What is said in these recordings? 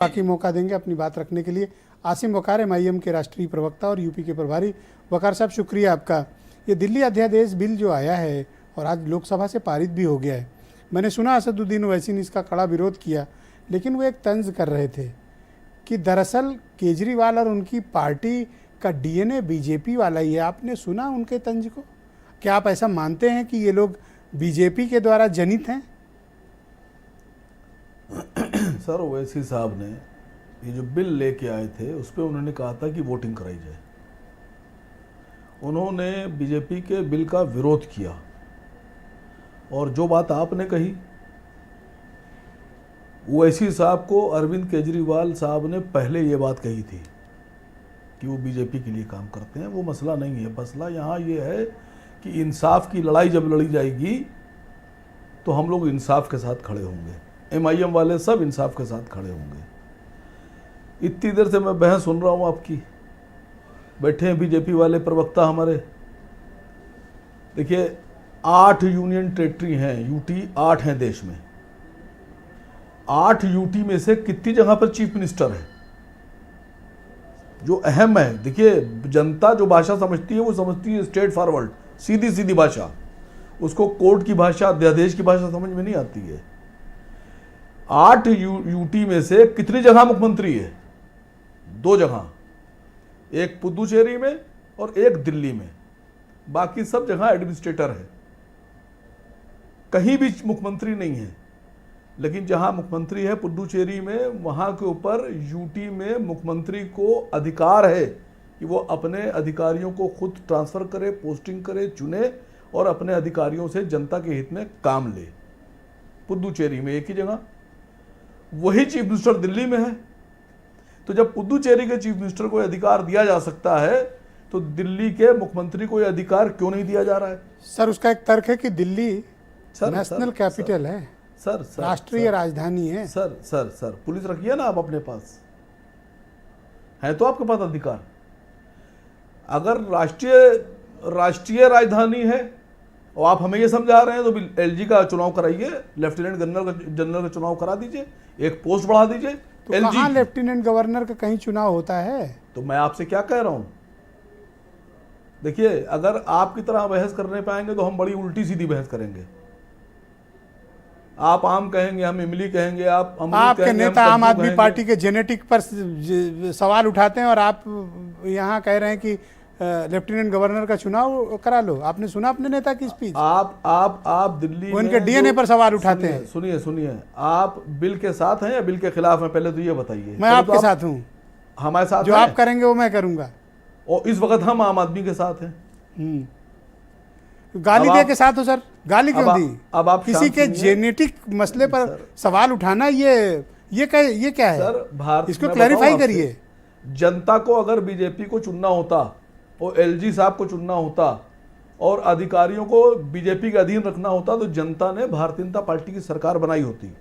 बाकी मौका देंगे अपनी बात रखने के लिए। आसिम वकार एमआईएम के राष्ट्रीय प्रवक्ता और यूपी के प्रभारी। वकार साहब, शुक्रिया आपका। ये दिल्ली अध्यादेश बिल जो आया है और आज लोकसभा से पारित भी हो गया है, मैंने सुना असदुद्दीन ओवैसी ने इसका कड़ा विरोध किया, लेकिन वो एक तंज कर रहे थे कि दरअसल केजरीवाल और उनकी पार्टी का डीएनए बीजेपी वाला ही है। आपने सुना उनके तंज को? क्या आप ऐसा मानते हैं कि ये लोग बीजेपी के द्वारा जनित हैं? सर, ओवैसी साहब ने ये जो बिल लेके आए थे उस पर उन्होंने कहा था कि वोटिंग कराई जाए। उन्होंने बीजेपी के बिल का विरोध किया और जो बात आपने कही, ओवैसी साहब को अरविंद केजरीवाल साहब ने पहले ये बात कही थी कि वो बीजेपी के लिए काम करते हैं। वो मसला नहीं है। मसला यहाँ ये है कि इंसाफ की लड़ाई जब लड़ी जाएगी तो हम लोग इंसाफ के साथ खड़े होंगे। एमआईएम वाले सब इंसाफ के साथ खड़े होंगे। इतनी देर से मैं बहस सुन रहा हूँ आपकी, बैठे हैं बीजेपी वाले प्रवक्ता हमारे। देखिए, 8 यूनियन टेरिटरी हैं, यूटी 8 हैं देश में। 8 यूटी में से कितनी जगह पर चीफ मिनिस्टर है जो अहम है। देखिए, जनता जो भाषा समझती है वो समझती है स्ट्रेट फॉरवर्ड, सीधी सीधी भाषा। उसको कोर्ट की भाषा, अध्यादेश की भाषा समझ में नहीं आती है। 8 यूटी में से कितनी जगह मुख्यमंत्री है? 2 जगह, एक पुदुचेरी में और एक दिल्ली में। बाकी सब जगह एडमिनिस्ट्रेटर है, कहीं भी मुख्यमंत्री नहीं है। लेकिन जहां मुख्यमंत्री है पुदुचेरी में, वहां के ऊपर यूटी में मुख्यमंत्री को अधिकार है कि वो अपने अधिकारियों को खुद ट्रांसफर करे, पोस्टिंग करे, चुने और अपने अधिकारियों से जनता के हित में काम ले। पुदुचेरी में एक ही जगह। वही चीफ मिनिस्टर दिल्ली में है। तो जब पुदुचेरी के चीफ मिनिस्टर को अधिकार दिया जा सकता है तो दिल्ली के मुख्यमंत्री को यह अधिकार क्यों नहीं दिया जा रहा है? सर, उसका एक तर्क है कि दिल्ली नेशनल कैपिटल है, सर, राष्ट्रीय राजधानी है। सर, पुलिस रखिए ना आप अपने पास, है तो आपके पास अधिकार। अगर राष्ट्रीय राजधानी है और आप हमें ये समझा रहे हैं तो एलजी का चुनाव कराइए, लेफ्टिनेंट जनरल का चुनाव करा दीजिए, एक पोस्ट बढ़ा दीजिए। तो कहाँ लेफ्टिनेंट गवर्नर का कहीं चुनाव होता है? तो मैं आपसे क्या कह रहा हूं, देखिए, अगर आपकी तरह बहस करने पाएंगे तो हम बड़ी उल्टी सीधी बहस करेंगे। आप आम कहेंगे, हम इमली कहेंगे, आपके नेता आम आदमी पार्टी के जेनेटिक पर सवाल उठाते हैं और आप यहाँ कह रहे हैं कि लेफ्टिनेंट गवर्नर का चुनाव करा लो। आपने सुना अपने नेता की स्पीच? आप दिल्ली में उनके डीएनए पर सवाल उठाते हैं। सुनिए, आप बिल के साथ हैं या बिल के खिलाफ हैं? पहले तो ये बताइए। मैं आपके साथ हूँ। हमारे साथ जो आप करेंगे वो मैं करूंगा। और इस वक्त हम आम आदमी के साथ हैं। गाली दे के साथ हो सर? गाली क्यों दी? अब आप किसी के जेनेटिक मसले पर सवाल उठाना, ये क्या है सर? भारत, इसको क्लैरिफाई करिए। जनता को अगर बीजेपी को चुनना होता और एलजी साहब को चुनना होता और अधिकारियों को बीजेपी के अधीन रखना होता तो जनता ने भारतीय जनता पार्टी की सरकार बनाई होती।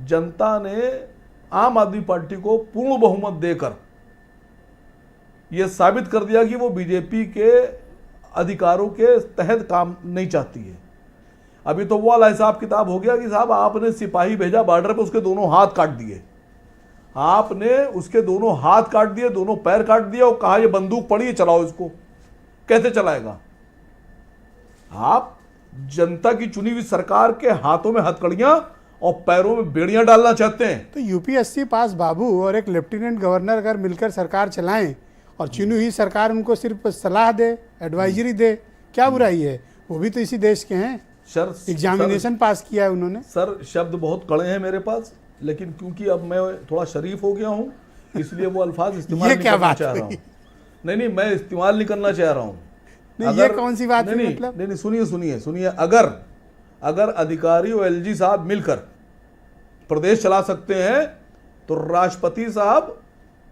जनता ने आम आदमी पार्टी को पूर्ण बहुमत देकर यह साबित कर दिया कि वो बीजेपी के अधिकारों के तहत काम नहीं चाहती है। अभी तो वो वाला हिसाब किताब हो गया कि साहब आपने सिपाही भेजा बॉर्डर पे, उसके दोनों हाथ काट दिए। आपने उसके दोनों हाथ काट दिए, दोनों पैर काट दिए और कहा ये बंदूक पड़ी है, चलाओ इसको। कैसे चलाएगा? आप जनता की चुनी हुई सरकार के हाथों में हथकड़ियां और पैरों में बेड़ियां डालना चाहते हैं। तो यूपीएससी पास बाबू और एक लेफ्टिनेंट गवर्नर अगर मिलकर सरकार चलाएं और चुनी हुई सरकार उनको सिर्फ सलाह दे, एडवाइजरी दे, क्या बुराई है? वो भी तो इसी देश के हैं। सर, एग्जामिनेशन पास किया है उन्होंने। सर, शब्द बहुत कड़े हैं मेरे पास, लेकिन क्योंकि अब मैं थोड़ा शरीफ हो गया हूं इसलिए वो अल्फाज इस्तेमाल नहीं करना चाह रहा हूं। नहीं, मैं इस्तेमाल नहीं करना चाह रहा हूं। नहीं, ये कौन सी बात है? मतलब नहीं, सुनिए, अगर अधिकारी और एलजी साहब मिलकर प्रदेश चला सकते हैं तो राष्ट्रपति साहब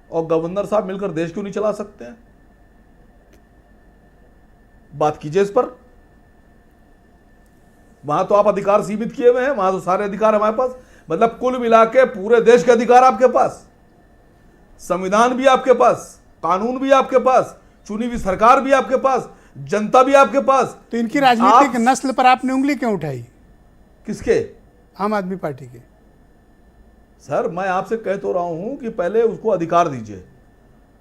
और गवर्नर साहब मिलकर देश क्यों नहीं चला सकते हैं? बात कीजिए इस पर। वहां तो आप अधिकार सीमित किए हुए हैं, वहां तो सारे अधिकार हमारे पास। मतलब कुल मिला के पूरे देश के अधिकार आपके पास, संविधान भी आपके पास, कानून भी आपके पास, चुनी हुई सरकार भी आपके पास, जनता भी आपके पास। तो इनकी राजनीतिक नस्ल पर आपने उंगली क्यों उठाई? किसके? आम आदमी पार्टी के। सर मैं आपसे कह तो रहा हूं कि पहले उसको अधिकार दीजिए।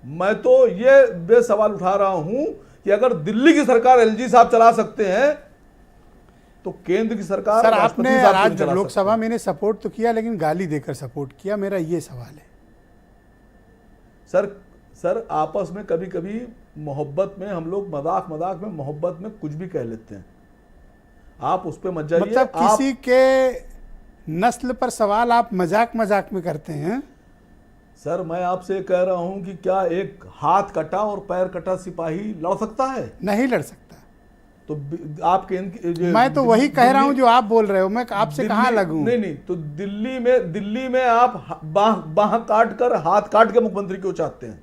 मैं तो ये बेसवाल उठा रहा हूं कि अगर दिल्ली की सरकार एलजी साहब चला सकते हैं तो केंद्र की सरकार सर राष्ट्रपति आपने साहब क्यों आज नहीं चला सकते? लोकसभा में सपोर्ट तो किया लेकिन गाली देकर सपोर्ट किया, मेरा ये सवाल है। सर आपस में कभी कभी मोहब्बत में हम लोग मजाक मजाक में मोहब्बत में कुछ भी कह लेते हैं, आप उस पर मत जाइए। मतलब किसी के नस्ल पर सवाल आप मजाक मजाक में करते हैं। सर मैं आपसे कह रहा हूं कि क्या एक हाथ कटा और पैर कटा सिपाही लड़ सकता है? नहीं लड़ सकता। तो आप मैं तो वही कह रहा हूं जो आप बोल रहे हो, मैं आपसे कहां लगूं? नहीं, तो दिल्ली में आप बाह काट कर हाथ काट के मुख्यमंत्री क्यों चाहते हैं?